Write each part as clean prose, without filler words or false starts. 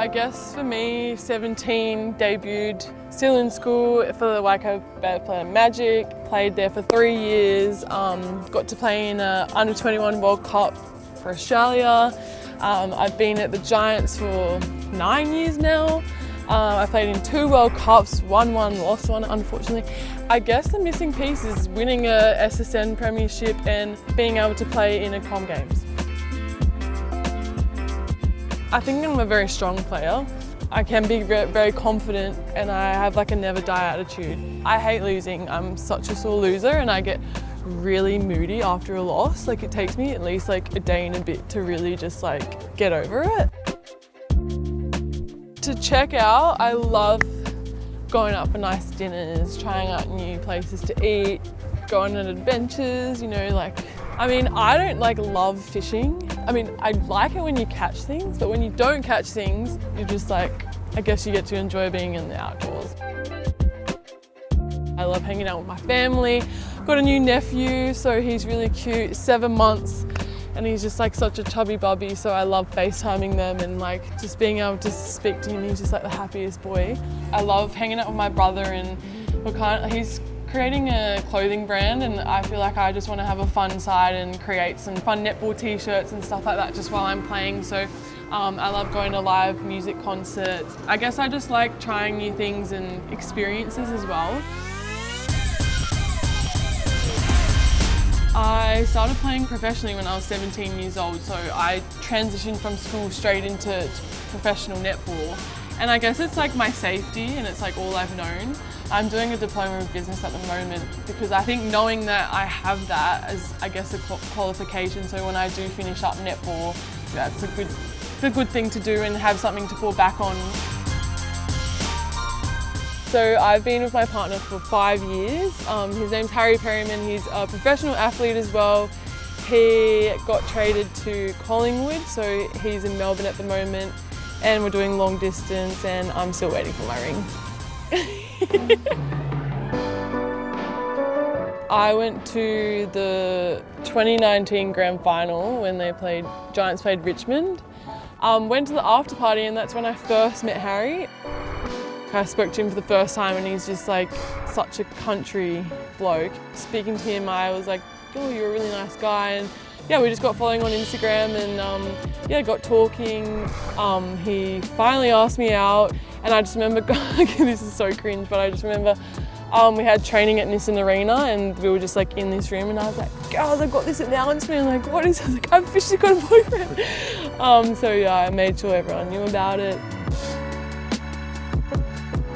I guess for me, 17, debuted, still in school for the Waikato Player Magic, played there for 3 years, got to play in a Under-21 World Cup for Australia. I've been at the Giants for 9 years now. I played in 2 World Cups, won one, lost one, unfortunately. I guess the missing piece is winning a SSN Premiership and being able to play in a Com Games. I think I'm a very strong player. I can be very confident and I have like a never die attitude. I hate losing. I'm such a sore loser and I get really moody after a loss. Like it takes me at least like a day and a bit to really just like get over it. To check out, I love going out for nice dinners, trying out new places to eat, going on adventures, you know, like, I mean, I don't like love fishing. I mean, I like it when you catch things, but when you don't catch things, you're just like, I guess you get to enjoy being in the outdoors. I love hanging out with my family. Got a new nephew, so he's really cute, 7 months, and he's just like such a chubby bubby, so I love FaceTiming them and like just being able to speak to him. He's just like the happiest boy. I love hanging out with my brother and he's creating a clothing brand and I feel like I just want to have a fun side and create some fun netball t-shirts and stuff like that just while I'm playing. So I love going to live music concerts. I guess I just like trying new things and experiences as well. I started playing professionally when I was 17 years old, so I transitioned from school straight into professional netball. And I guess it's like my safety and it's like all I've known. I'm doing a diploma of business at the moment because I think knowing that I have that as, I guess, a qualification, so when I do finish up netball, that's a good thing to do and have something to fall back on. So I've been with my partner for 5 years. His name's Harry Perryman. He's a professional athlete as well. He got traded to Collingwood, so he's in Melbourne at the moment. And we're doing long distance and I'm still waiting for my ring. I went to the 2019 grand final when Giants played Richmond. Went to the after party and that's when I first met Harry. I spoke to him for the first time and he's just like such a country bloke. Speaking to him, I was like, oh, you're a really nice guy. And yeah, we just got following on Instagram and yeah, got talking. He finally asked me out and I just remember, this is so cringe, but I just remember we had training at Nissan Arena and we were just like in this room and I was like, girls, I've got this announcement. I'm like, what is it? I was like, I've officially got a boyfriend. So yeah, I made sure everyone knew about it.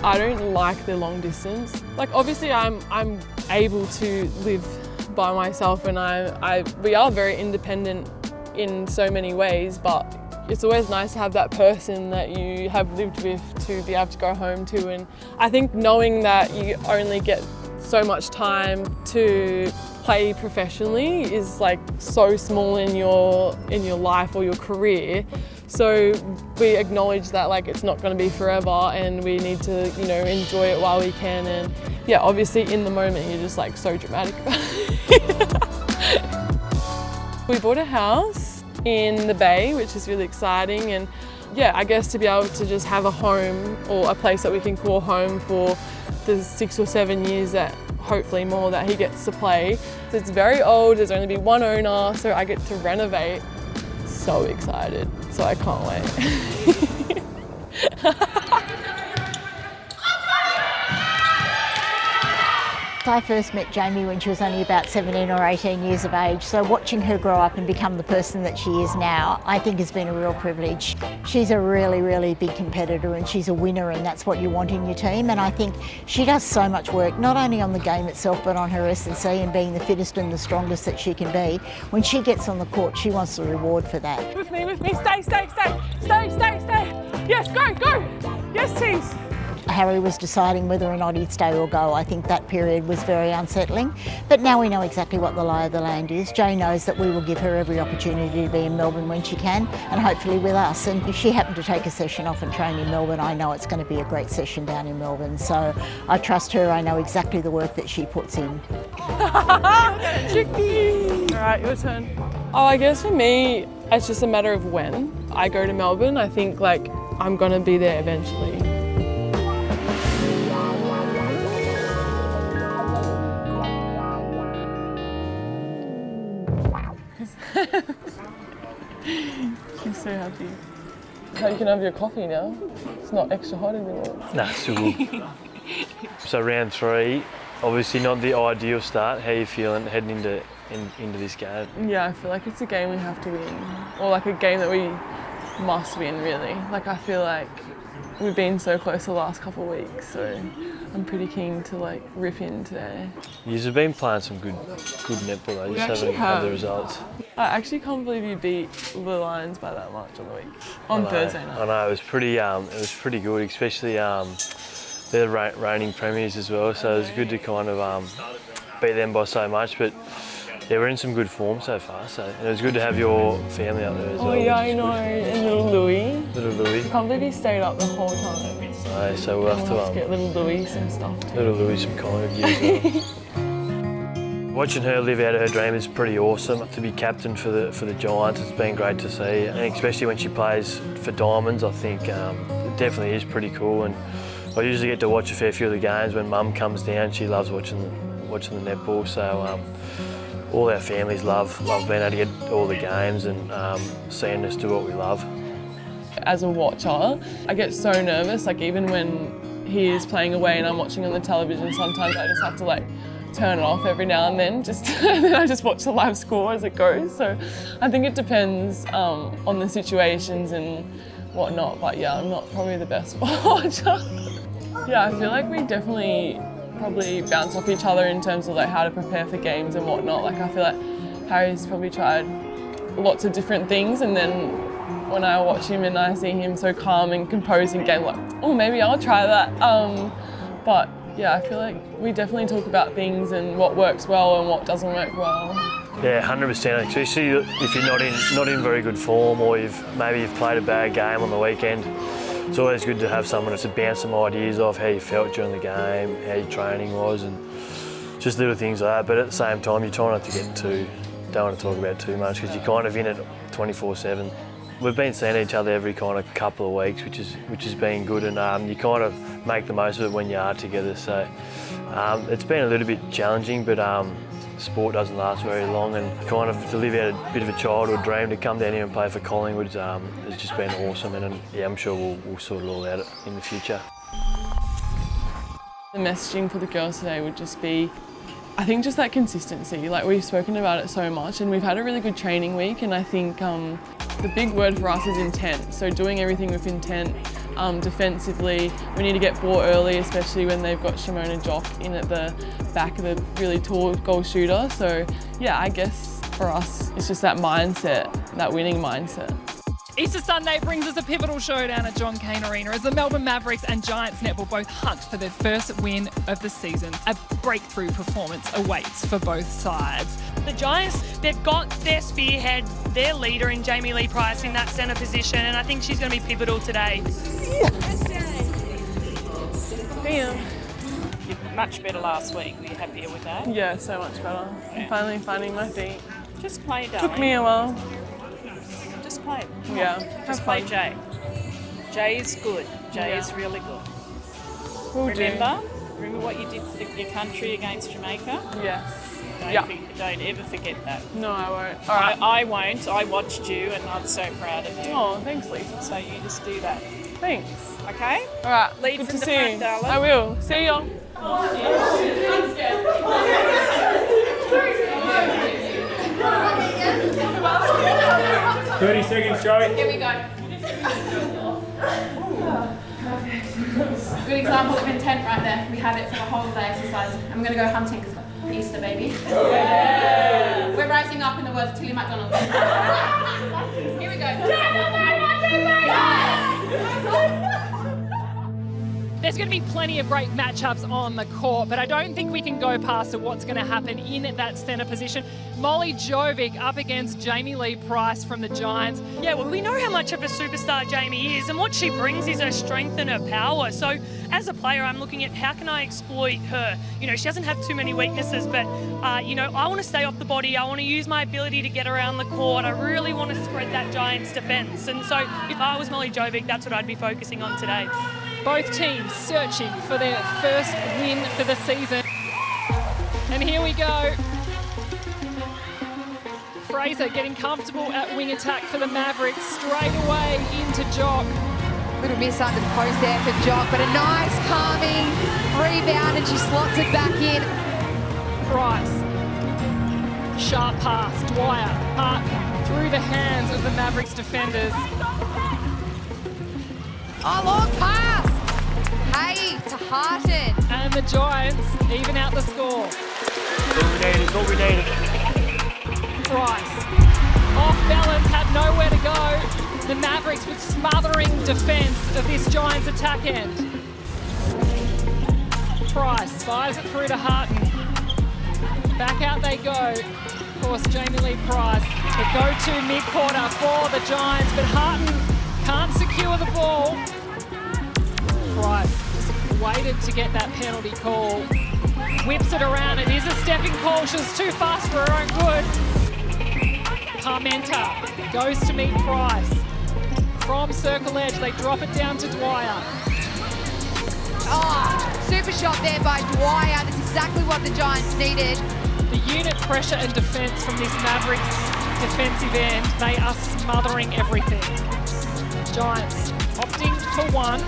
I don't like the long distance. Like obviously I'm able to live by myself and we are very independent in so many ways, but it's always nice to have that person that you have lived with to be able to go home to. And I think knowing that you only get so much time to play professionally is like so small in your life or your career. So we acknowledge that like it's not going to be forever and we need to, you know, enjoy it while we can. And yeah, obviously in the moment you're just like so dramatic about it. We bought a house in the Bay, which is really exciting, and yeah, I guess to be able to just have a home or a place that we can call home for the 6 or 7 years that hopefully more that he gets to play. So it's very old, there's only be one owner, so I get to renovate. So excited, so I can't wait. I first met Jamie when she was only about 17 or 18 years of age, so watching her grow up and become the person that she is now, I think has been a real privilege. She's a really, really big competitor and she's a winner, and that's what you want in your team. And I think she does so much work, not only on the game itself, but on her S&C and being the fittest and the strongest that she can be. When she gets on the court, she wants the reward for that. With me, stay. Yes, go. Yes, teams. Harry was deciding whether or not he'd stay or go. I think that period was very unsettling. But now we know exactly what the lie of the land is. Jay knows that we will give her every opportunity to be in Melbourne when she can, and hopefully with us. And if she happened to take a session off and train in Melbourne, I know it's going to be a great session down in Melbourne. So I trust her. I know exactly the work that she puts in. Tricky! All right, your turn. Oh, I guess for me, it's just a matter of when I go to Melbourne. I think like I'm gonna be there eventually. She's so happy. So you can have your coffee now. It's not extra hot anymore. Nah, still good. So round 3, obviously not the ideal start. How are you feeling heading into this game? Yeah, I feel like it's a game we have to win, or like a game that we must win, really. Like, I feel like we've been so close the last couple of weeks, so I'm pretty keen to like rip in today. You've been playing some good netball though. You just haven't had the results. I actually can't believe you beat the Lions by that much on the week. On Thursday night. I know, it was pretty good, especially they're the reigning premiers as well, so it was good to kind of beat them by so much. But yeah, we're in some good form so far, so and it was good to have your family up there as well. Oh yeah, I know, and little Louis. Little Louis. I can't believe he stayed up the whole time. So we'll have to get little Louis some stuff too. Little Louis some kind of as well. Watching her live out her dream is pretty awesome. To be captain for the Giants, it's been great to see, and especially when she plays for Diamonds, I think it definitely is pretty cool. And I usually get to watch a fair few of the games when Mum comes down. She loves watching the netball, so all our families love being able to get all the games and seeing us do what we love. As a watcher, I get so nervous, like even when he is playing away and I'm watching on the television, sometimes I just have to like turn it off every now and then, and then I just watch the live score as it goes. So I think it depends on the situations and whatnot, but yeah, I'm not probably the best watcher. Yeah, I feel like we definitely probably bounce off each other in terms of like how to prepare for games and whatnot. Like I feel like Harry's probably tried lots of different things, and then when I watch him and I see him so calm and composed in game, like, oh, maybe I'll try that. But yeah, I feel like we definitely talk about things and what works well and what doesn't work well. Yeah, 100%. Especially if you're not in very good form, or maybe you've played a bad game on the weekend. It's always good to have someone to bounce some ideas off, how you felt during the game, how your training was, and just little things like that. But at the same time, you try not to don't want to talk about too much, because you're kind of in it 24/7. We've been seeing each other every kind of couple of weeks, which has been good, and you kind of make the most of it when you are together. So it's been a little bit challenging, but sport doesn't last very long, and kind of to live out a bit of a childhood dream to come down here and play for Collingwood has just been awesome, and yeah, I'm sure we'll sort it all out in the future. The messaging for the girls today would just be, I think, just that consistency. Like, we've spoken about it so much, and we've had a really good training week, and I think the big word for us is intent. So doing everything with intent. Defensively, we need to get ball early, especially when they've got Shimona Jock in at the back of the really tall goal shooter. So yeah, I guess for us, it's just that mindset, that winning mindset. Easter Sunday brings us a pivotal showdown at John Cain Arena as the Melbourne Mavericks and Giants Netball both hunt for their first win of the season. A breakthrough performance awaits for both sides. The Giants, they've got their spearhead, their leader in Jamie Lee Price in that centre position, and I think she's going to be pivotal today. Damn. Much better last week. Were you happier with that? Yeah, so much better. I'm finally finding my feet. Just play, darling. Took me a while. Just play. Yeah. Just play Jay. Jay is good. Jay is really good. Remember what you did for your country against Jamaica? Yes. Don't ever forget that. No, I won't. All right. I won't. I watched you and I'm so proud of you. Oh, thanks, Lisa. So you just do that. Thanks. Okay? All right. Lead Good from to the see front, you. darling. I will. See you. 30 seconds, Joey. Here we go. Good example of intent right there. We have it for the whole day exercise. And we're going to go hunting because Easter, baby. Yeah. We're rising up in the words of Tilly McDonald. Here we go. There's going to be plenty of great matchups on the court, but I don't think we can go past what's going to happen in that centre position. Molly Jovic up against Jamie Lee Price from the Giants. Yeah, well, we know how much of a superstar Jamie is, and what she brings is her strength and her power. So as a player, I'm looking at how can I exploit her. You know, she doesn't have too many weaknesses, but, you know, I want to stay off the body. I want to use my ability to get around the court. I really want to spread that Giants defence. And so if I was Molly Jovic, that's what I'd be focusing on today. Both teams searching for their first win for the season. And here we go. Fraser getting comfortable at wing attack for the Mavericks. Straight away into Jock. Little miss under the post there for Jock, but a nice calming rebound and she slots it back in. Price. Sharp pass. Dwyer. Hart through the hands of the Mavericks defenders. Oh, long pass. Hay to Harton. And the Giants even out the score. It's what we needed. Price. Off balance, had nowhere to go. The Mavericks with smothering defence of this Giants attack end. Price fires it through to Harton. Back out they go. Of course, Jamie Lee Price, the go-to mid-quarter for the Giants, but Harton can't secure the ball. Price just waited to get that penalty call. Whips it around. It is a stepping call. She was too fast for her own good. Parmenta goes to meet Price. From circle edge, they drop it down to Dwyer. Oh, super shot there by Dwyer. That's exactly what the Giants needed. The unit pressure and defence from this Mavericks defensive end, they are smothering everything. Giants opting for one.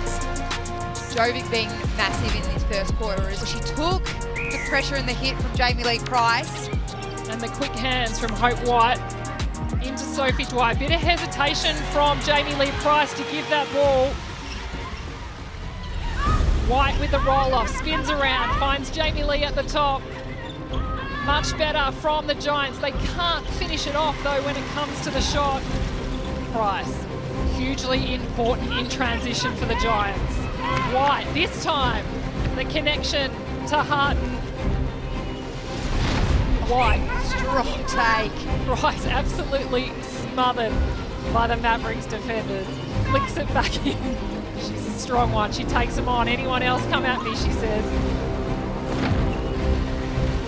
Jovic being massive in this first quarter as she took the pressure and the hit from Jamie Lee Price. And the quick hands from Hope White into Sophie Dwyer. Bit of hesitation from Jamie Lee Price to give that ball. White with the roll-off, spins around, finds Jamie Lee at the top. Much better from the Giants. They can't finish it off though when it comes to the shot. Price, hugely important in transition for the Giants. White, this time, the connection to Harton. White. Strong take. Price absolutely smothered by the Mavericks defenders. Flicks it back in. She's a strong one. She takes them on. Anyone else come at me, she says.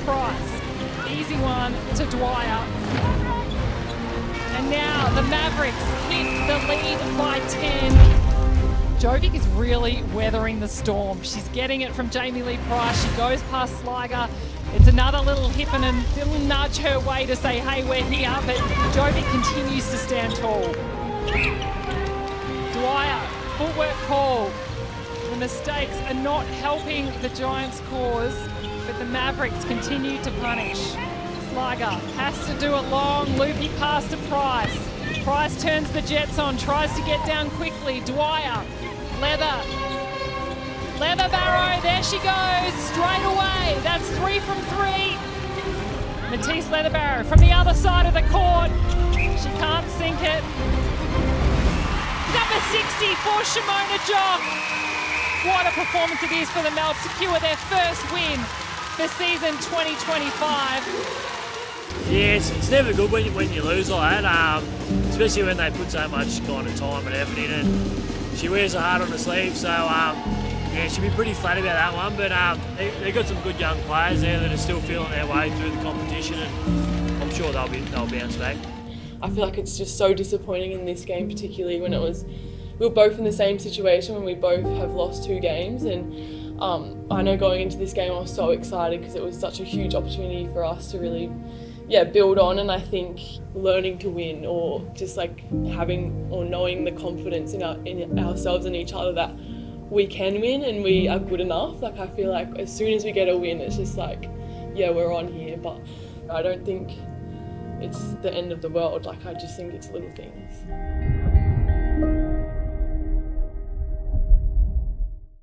Price. Easy one to Dwyer. And now the Mavericks hit the lead by 10. Jovic is really weathering the storm. She's getting it from Jamie Lee Price. She goes past Sliger. It's another little hip and a little nudge her way to say, hey, we're here, but Jovic continues to stand tall. Dwyer, footwork call. The mistakes are not helping the Giants' cause, but the Mavericks continue to punish. Sliger has to do a long, loopy pass to Price. Price turns the Jets on, tries to get down quickly. Dwyer, Leather Barrow, there she goes, straight away. That's 3 from 3. Matisse Leatherbarrow from the other side of the court. She can't sink it. Number 60 for Shimona Jock. What a performance it is for the Melts, secure their first win for season 2025. Yeah, it's never good when you lose like that, especially when they put so much kind of time and effort in it. She wears her heart on her sleeve, so yeah, she'll be pretty flat about that one, but they've got some good young players there that are still feeling their way through the competition, and I'm sure they'll bounce back. I feel like it's just so disappointing in this game, particularly when we were both in the same situation when we both have lost 2 games, and I know going into this game I was so excited because it was such a huge opportunity for us to really build on, and I think learning to win, or just like having or knowing the confidence in ourselves and each other that we can win and we are good enough. Like I feel like as soon as we get a win, it's just like, yeah, we're on here. But I don't think it's the end of the world. Like I just think it's little things.